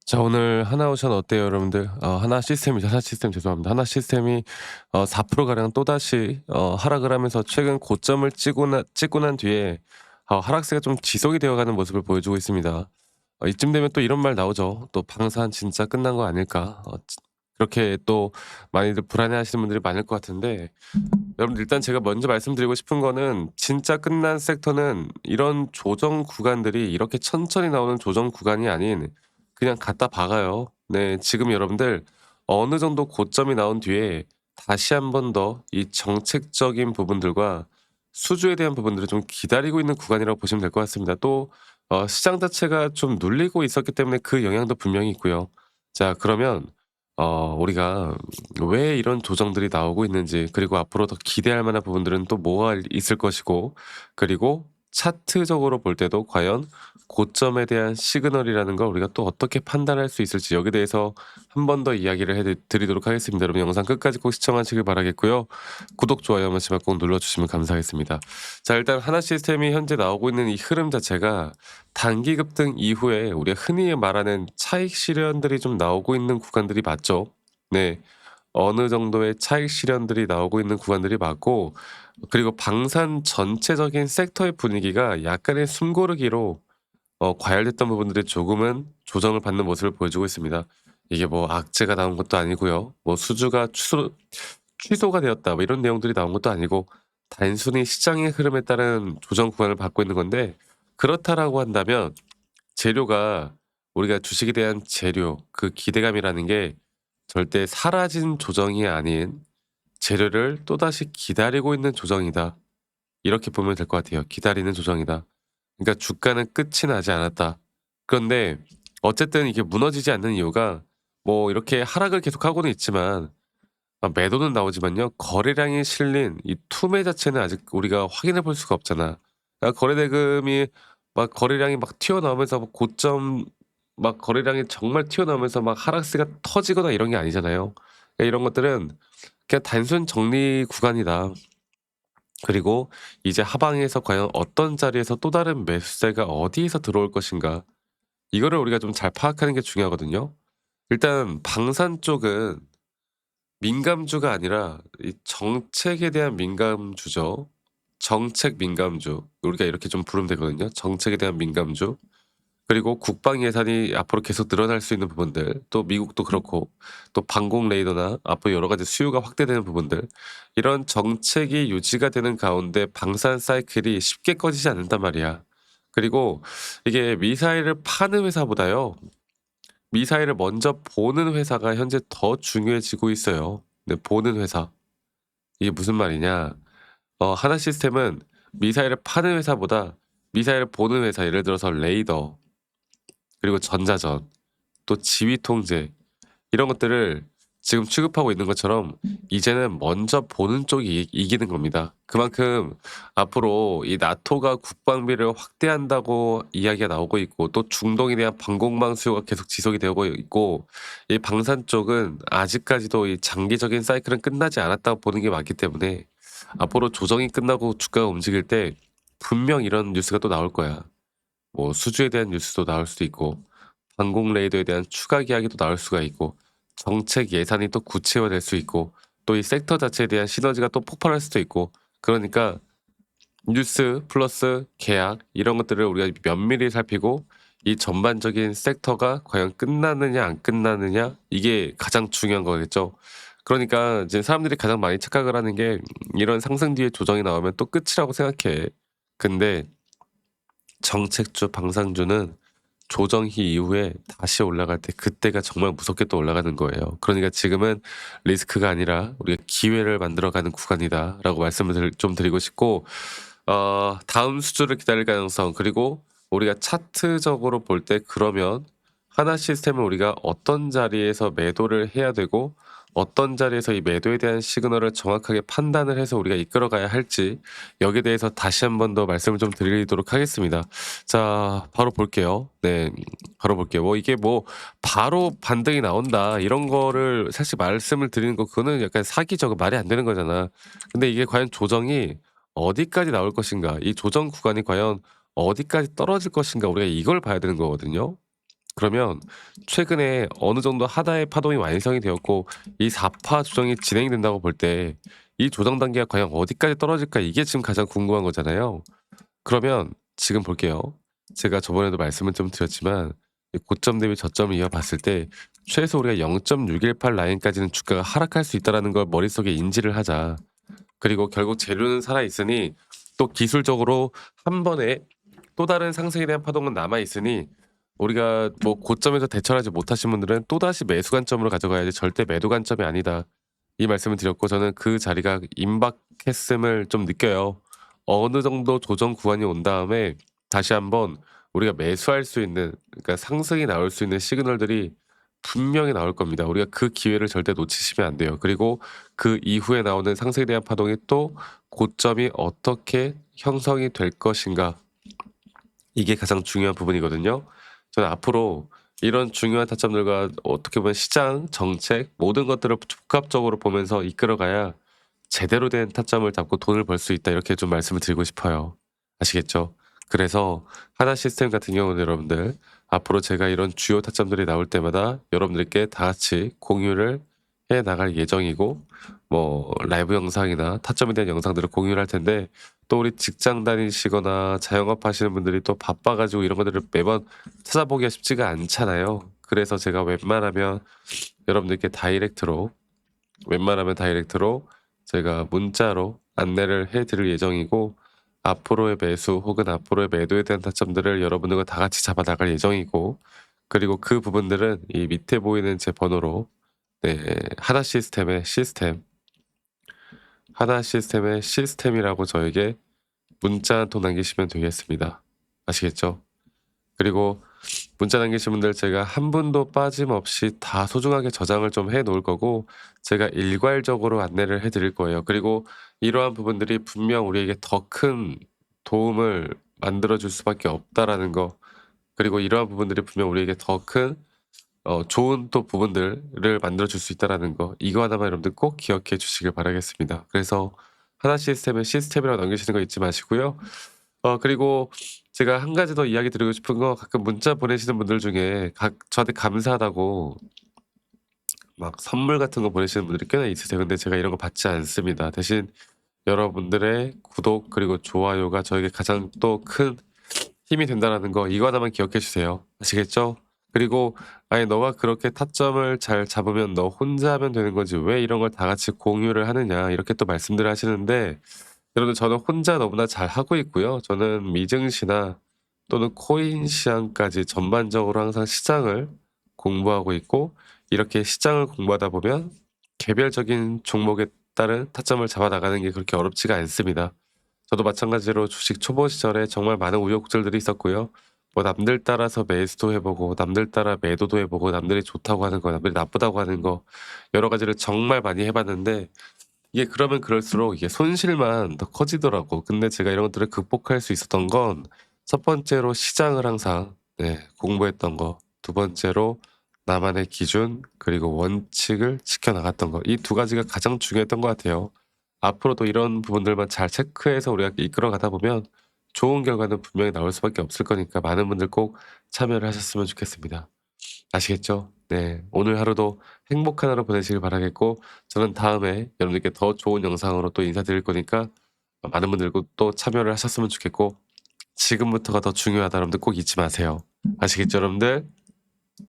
자, 오늘 하나오션 어때요, 여러분들? 하나 시스템이죠. 하나 시스템 죄송합니다. 하나 시스템이 4% 가량 또다시 하락을 하면서 최근 고점을 찍고 난 뒤에 하락세가 좀 지속이 되어가는 모습을 보여주고 있습니다. 이쯤 되면 또 이런 말 나오죠. 또 "방산 진짜 끝난 거 아닐까?" 그렇게 또 많이들 불안해하시는 분들이 많을 것 같은데, 여러분 일단 제가 먼저 말씀드리고 싶은 거는, 진짜 끝난 섹터는 이런 조정 구간들이 이렇게 천천히 나오는 조정 구간이 아닌 그냥 갖다 박아요. 네, 지금 여러분들 어느 정도 고점이 나온 뒤에 다시 한 번 더 이 정책적인 부분들과 수주에 대한 부분들을 좀 기다리고 있는 구간이라고 보시면 될 것 같습니다. 또 시장 자체가 좀 눌리고 있었기 때문에 그 영향도 분명히 있고요. 자, 그러면 우리가 왜 이런 조정들이 나오고 있는지, 그리고 앞으로 더 기대할 만한 부분들은 또 뭐가 있을 것이고, 그리고 차트적으로 볼 때도 과연 고점에 대한 시그널이라는 걸 우리가 또 어떻게 판단할 수 있을지, 여기에 대해서 한 번 더 이야기를 드리도록 하겠습니다. 여러분 영상 끝까지 꼭 시청하시길 바라겠고요. 구독, 좋아요 한 번씩만 꼭 눌러주시면 감사하겠습니다. 자, 일단 하나 시스템이 현재 나오고 있는 이 흐름 자체가 단기 급등 이후에 우리가 흔히 말하는 차익 실현들이 좀 나오고 있는 구간들이 맞죠. 네. 어느 정도의 차익 실현들이 나오고 있는 구간들이 맞고, 그리고 방산 전체적인 섹터의 분위기가 약간의 숨고르기로 과열됐던 부분들이 조금은 조정을 받는 모습을 보여주고 있습니다. 이게 뭐 악재가 나온 것도 아니고요. 뭐 수주가 취소가 되었다, 뭐 이런 내용들이 나온 것도 아니고, 단순히 시장의 흐름에 따른 조정 구간을 받고 있는 건데, 그렇다라고 한다면 재료가, 우리가 주식에 대한 재료, 그 기대감이라는 게 절대 사라진 조정이 아닌 재료를 또다시 기다리고 있는 조정이다, 이렇게 보면 될 것 같아요. 기다리는 조정이다. 그러니까 주가는 끝이 나지 않았다. 그런데 어쨌든 이게 무너지지 않는 이유가, 뭐 이렇게 하락을 계속하고는 있지만 매도는 나오지만요, 거래량이 실린 이 투매 자체는 아직 우리가 확인해 볼 수가 없잖아. 거래 대금이 막 거래량이 막 튀어나오면서 뭐 고점, 막 거래량이 정말 튀어나오면서 막 하락세가 터지거나 이런 게 아니잖아요. 그러니까 이런 것들은 그냥 단순 정리 구간이다. 그리고 이제 하방에서 과연 어떤 자리에서 또 다른 매수세가 어디에서 들어올 것인가, 이거를 우리가 좀 잘 파악하는 게 중요하거든요. 일단 방산 쪽은 민감주가 아니라 이 정책에 대한 민감주죠. 정책 민감주. 우리가 이렇게 좀 부르면 되거든요. 정책에 대한 민감주. 그리고 국방 예산이 앞으로 계속 늘어날 수 있는 부분들, 또 미국도 그렇고, 또 방공 레이더나 앞으로 여러 가지 수요가 확대되는 부분들, 이런 정책이 유지가 되는 가운데 방산 사이클이 쉽게 꺼지지 않는단 말이야. 그리고 이게 미사일을 파는 회사보다요, 미사일을 먼저 보는 회사가 현재 더 중요해지고 있어요. 네, 보는 회사. 이게 무슨 말이냐? 하나 시스템은 미사일을 파는 회사보다 미사일을 보는 회사, 예를 들어서 레이더, 그리고 전자전, 또 지휘 통제, 이런 것들을 지금 취급하고 있는 것처럼 이제는 먼저 보는 쪽이 이기는 겁니다. 그만큼 앞으로 이 나토가 국방비를 확대한다고 이야기가 나오고 있고, 또 중동에 대한 방공망 수요가 계속 지속이 되고 있고, 이 방산 쪽은 아직까지도 이 장기적인 사이클은 끝나지 않았다고 보는 게 맞기 때문에 앞으로 조정이 끝나고 주가가 움직일 때 분명 이런 뉴스가 또 나올 거야. 뭐 수주에 대한 뉴스도 나올 수도 있고, 방공 레이더에 대한 추가 계약이 또 나올 수가 있고, 정책 예산이 또 구체화될 수 있고, 또 이 섹터 자체에 대한 시너지가 또 폭발할 수도 있고. 그러니까 뉴스 플러스 계약, 이런 것들을 우리가 면밀히 살피고, 이 전반적인 섹터가 과연 끝나느냐 안 끝나느냐, 이게 가장 중요한 거겠죠. 그러니까 이제 사람들이 가장 많이 착각을 하는 게, 이런 상승 뒤에 조정이 나오면 또 끝이라고 생각해. 근데 정책주 방상주는 조정희 이후에 다시 올라갈 때 그때가 정말 무섭게 또 올라가는 거예요. 그러니까 지금은 리스크가 아니라 우리가 기회를 만들어가는 구간이다라고 말씀을 좀 드리고 싶고, 다음 수주를 기다릴 가능성, 그리고 우리가 차트적으로 볼 때, 그러면 하나 시스템을 우리가 어떤 자리에서 매도를 해야 되고, 어떤 자리에서 이 매도에 대한 시그널을 정확하게 판단을 해서 우리가 이끌어가야 할지, 여기에 대해서 다시 한 번 더 말씀을 좀 드리도록 하겠습니다. 자, 바로 볼게요. 네. 바로 볼게요. 뭐 이게 뭐 바로 반등이 나온다, 이런 거를 사실 말씀을 드리는 거, 그거는 약간 사기죠. 말이 안 되는 거잖아. 근데 이게 과연 조정이 어디까지 나올 것인가, 이 조정 구간이 과연 어디까지 떨어질 것인가, 우리가 이걸 봐야 되는 거거든요. 그러면 최근에 어느 정도 하나의 파동이 완성이 되었고 이 4파 조정이 진행이 된다고 볼 때 이 조정 단계가 과연 어디까지 떨어질까 이게 지금 가장 궁금한 거잖아요. 그러면 지금 볼게요. 제가 저번에도 말씀을 좀 드렸지만 이 고점 대비 저점을 이어봤을 때 최소 우리가 0.618 라인까지는 주가가 하락할 수 있다라는 걸 머릿속에 인지를 하자. 그리고 결국 재료는 살아 있으니 또 기술적으로 한 번에 또 다른 상승에 대한 파동은 남아 있으니 우리가 뭐 고점에서 대처하지 못하신 분들은 또다시 매수 관점으로 가져가야지 절대 매도 관점이 아니다. 이 말씀을 드렸고 저는 그 자리가 임박했음을 좀 느껴요. 어느 정도 조정 구간이 온 다음에 다시 한번 우리가 매수할 수 있는 그러니까 상승이 나올 수 있는 시그널들이 분명히 나올 겁니다. 우리가 그 기회를 절대 놓치시면 안 돼요. 그리고 그 이후에 나오는 상승에 대한 파동이 또 고점이 어떻게 형성이 될 것인가 이게 가장 중요한 부분이거든요. 저는 앞으로 이런 중요한 타점들과 어떻게 보면 시장, 정책 모든 것들을 복합적으로 보면서 이끌어가야 제대로 된 타점을 잡고 돈을 벌 수 있다 이렇게 좀 말씀을 드리고 싶어요. 아시겠죠? 그래서 하나 시스템 같은 경우는 여러분들 앞으로 제가 이런 주요 타점들이 나올 때마다 여러분들께 다 같이 공유를 해 나갈 예정이고 뭐 라이브 영상이나 타점에 대한 영상들을 공유를 할 텐데 또 우리 직장 다니시거나 자영업 하시는 분들이 또 바빠 가지고 이런 것들을 매번 찾아보기가 쉽지가 않잖아요. 그래서 제가 여러분들께 웬만하면 다이렉트로 제가 문자로 안내를 해 드릴 예정이고 앞으로의 매수 혹은 앞으로의 매도에 대한 타점들을 여러분들과 다 같이 잡아 나갈 예정이고 그리고 그 부분들은 이 밑에 보이는 제 번호로 네 하나 시스템의 시스템이라고 저에게 문자 한 통 남기시면 되겠습니다. 아시겠죠? 그리고 문자 남기신 분들 제가 한 분도 빠짐없이 다 소중하게 저장을 좀 해 놓을 거고 제가 일괄적으로 안내를 해 드릴 거예요. 그리고 이러한 부분들이 분명 우리에게 더 큰 도움을 만들어 줄 수밖에 없다라는 거 그리고 이러한 부분들이 분명 우리에게 더 큰 좋은 또 부분들을 만들어 줄 수 있다라는 거 이거 하나만 여러분들 꼭 기억해 주시길 바라겠습니다. 그래서 하나 시스템은 시스템이라고 남기시는 거 잊지 마시고요. 그리고 제가 한 가지 더 이야기 드리고 싶은 거 가끔 문자 보내시는 분들 중에 저한테 감사하다고 막 선물 같은 거 보내시는 분들이 꽤나 있으세요. 근데 제가 이런 거 받지 않습니다. 대신 여러분들의 구독 그리고 좋아요가 저에게 가장 또 큰 힘이 된다라는 거 이거 하나만 기억해 주세요. 아시겠죠? 그리고 "아니 너가 그렇게 타점을 잘 잡으면 너 혼자 하면 되는 거지 왜 이런 걸 다 같이 공유를 하느냐." 이렇게 또 말씀들을 하시는데 여러분 저는 혼자 너무나 잘하고 있고요. 저는 미증시나 또는 코인 시장까지 전반적으로 항상 시장을 공부하고 있고 이렇게 시장을 공부하다 보면 개별적인 종목에 따른 타점을 잡아 나가는 게 그렇게 어렵지가 않습니다. 저도 마찬가지로 주식 초보 시절에 정말 많은 우여곡절들이 있었고요. 뭐 남들 따라서 매수도 해 보고 남들 따라 매도도 해 보고 남들이 좋다고 하는 거 남들이 나쁘다고 하는 거 여러 가지를 정말 많이 해 봤는데 이게 그러면 그럴수록 이게 손실만 더 커지더라고. 근데 제가 이런 것들을 극복할 수 있었던 건 첫 번째로 시장을 항상 공부했던 거, 두 번째로 나만의 기준 그리고 원칙을 지켜 나갔던 거. 이 두 가지가 가장 중요했던 것 같아요. 앞으로도 이런 부분들만 잘 체크해서 우리가 이끌어 가다 보면 좋은 결과는 분명히 나올 수밖에 없을 거니까 많은 분들 꼭 참여를 하셨으면 좋겠습니다. 아시겠죠? 네. 오늘 하루도 행복한 하루 보내시길 바라겠고 저는 다음에 여러분들께 더 좋은 영상으로 또 인사드릴 거니까 많은 분들 또 참여를 하셨으면 좋겠고 지금부터가 더 중요하다 여러분들 꼭 잊지 마세요. 아시겠죠 여러분들?